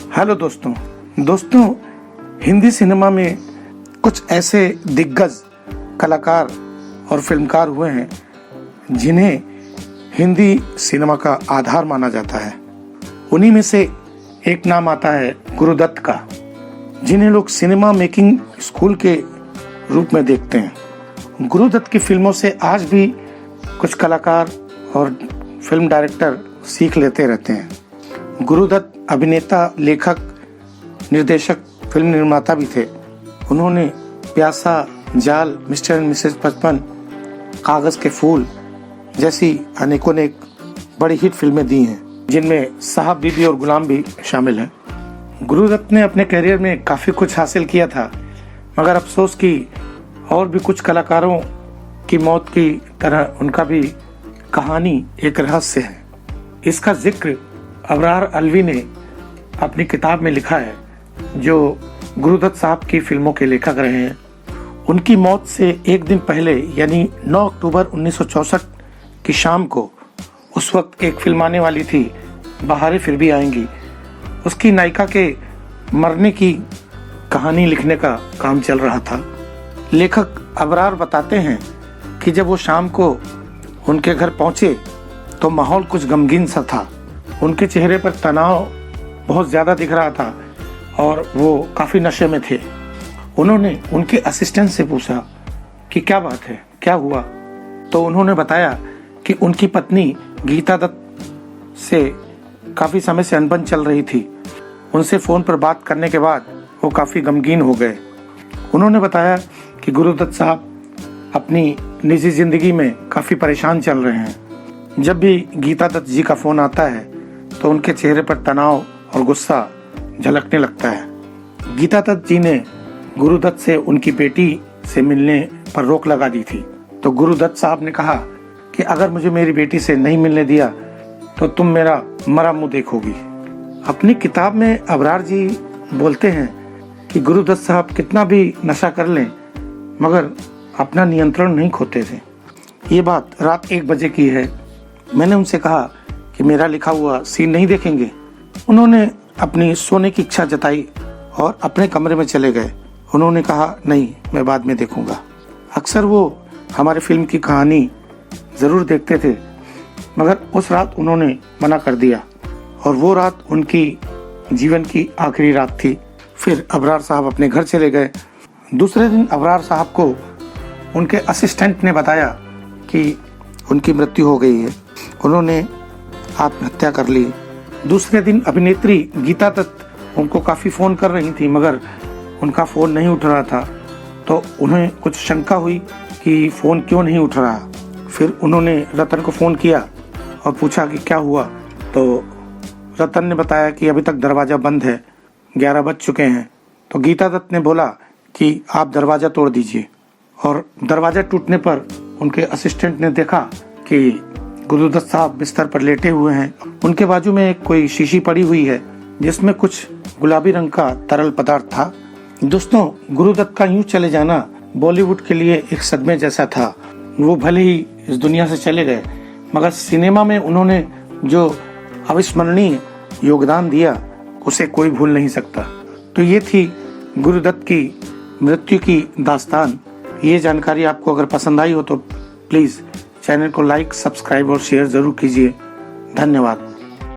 Hello दोस्तों, Hindi cinema में कुछ ऐसे दिग्गज कलाकार और फिल्मकार हुए हैं जिन्हें हिंदी सिनेमा का आधार माना जाता है। उन्हीं में से एक नाम आता है गुरुदत्त का, जिन्हें लोग सिनेमा मेकिंग स्कूल के रूप में देखते हैं। गुरुदत्त की फिल्मों से आज भी कुछ कलाकार और फिल्म डायरेक्टर सीख लेते रहते हैं। गुरुदत्त अभिनेता, लेखक, निर्देशक, फिल्म निर्माता भी थे। उन्होंने प्यासा, जाल, मिस्टर एंड मिसेज 55, कागज के फूल जैसी अनेकों ने बड़ी हिट फिल्में दी हैं, जिनमें साहब, बीबी और गुलाम भी शामिल हैं। गुरुदत्त ने अपने करियर में काफ़ी कुछ हासिल किया था, मगर अफसोस की और भी कुछ कलाकारों की मौत की तरह उनका भी कहानी एक रहस्य है। इसका जिक्र अबरार अलवी ने अपनी किताब में लिखा है, जो गुरुदत्त साहब की फिल्मों के लेखक रहे हैं। उनकी मौत से एक दिन पहले यानी 9 अक्टूबर 1964 की शाम को, उस वक्त एक फिल्म आने वाली थी, बहारें फिर भी आएंगी। उसकी नायिका के मरने की कहानी लिखने का काम चल रहा था। लेखक अबरार बताते हैं कि जब वो शाम को उनके घर पहुंचे तो माहौल कुछ गमगीन सा था। उनके चेहरे पर तनाव बहुत ज़्यादा दिख रहा था और वो काफ़ी नशे में थे। उन्होंने उनके असिस्टेंट से पूछा कि क्या बात है, क्या हुआ? तो उन्होंने बताया कि उनकी पत्नी गीता दत्त से काफ़ी समय से अनबन चल रही थी। उनसे फ़ोन पर बात करने के बाद वो काफ़ी गमगीन हो गए। उन्होंने बताया कि गुरुदत्त साहब अपनी निजी ज़िंदगी में काफ़ी परेशान चल रहे हैं। जब भी गीता दत्त जी का फ़ोन आता है तो उनके चेहरे पर तनाव और गुस्सा झलकने लगता है। गीता दत्त जी ने गुरुदत्त से उनकी बेटी से मिलने पर रोक लगा दी थी। तो गुरुदत्त साहब ने कहा कि अगर मुझे मेरी बेटी से नहीं मिलने दिया तो तुम मेरा मरा मुंह देखोगी। अपनी किताब में अबरार जी बोलते हैं कि गुरुदत्त साहब कितना भी नशा कर लें मगर अपना नियंत्रण नहीं खोते थे। ये बात रात 1 बजे की है। मैंने उनसे कहा कि मेरा लिखा हुआ सीन नहीं देखेंगे? उन्होंने अपनी सोने की इच्छा जताई और अपने कमरे में चले गए। उन्होंने कहा, नहीं, मैं बाद में देखूंगा। अक्सर वो हमारे फिल्म की कहानी ज़रूर देखते थे, मगर उस रात उन्होंने मना कर दिया और वो रात उनकी जीवन की आखिरी रात थी। फिर अबरार साहब अपने घर चले गए। दूसरे दिन अबरार साहब को उनके असिस्टेंट ने बताया कि उनकी मृत्यु हो गई है, उन्होंने आत्महत्या कर ली। दूसरे दिन अभिनेत्री गीता दत्त उनको काफ़ी फ़ोन कर रही थी, मगर उनका फ़ोन नहीं उठ रहा था। तो उन्हें कुछ शंका हुई कि फ़ोन क्यों नहीं उठ रहा। फिर उन्होंने रतन को फ़ोन किया और पूछा कि क्या हुआ। तो रतन ने बताया कि अभी तक दरवाज़ा बंद है, 11 बज चुके हैं। तो गीता दत्त ने बोला कि आप दरवाज़ा तोड़ दीजिए। और दरवाज़ा टूटने पर उनके असिस्टेंट ने देखा कि गुरुदत्त साहब बिस्तर पर लेटे हुए हैं। उनके बाजू में कोई शीशी पड़ी हुई है जिसमें कुछ गुलाबी रंग का तरल पदार्थ था। दोस्तों, गुरुदत्त का यूं चले जाना बॉलीवुड के लिए एक सदमे जैसा था। वो भले ही इस दुनिया से चले गए, मगर सिनेमा में उन्होंने जो अविस्मरणीय योगदान दिया उसे कोई भूल नहीं सकता। तो ये थी गुरुदत्त की मृत्यु की दास्तान। ये जानकारी आपको अगर पसंद आई हो तो प्लीज़ चैनल को लाइक, सब्सक्राइब और शेयर ज़रूर कीजिए। धन्यवाद।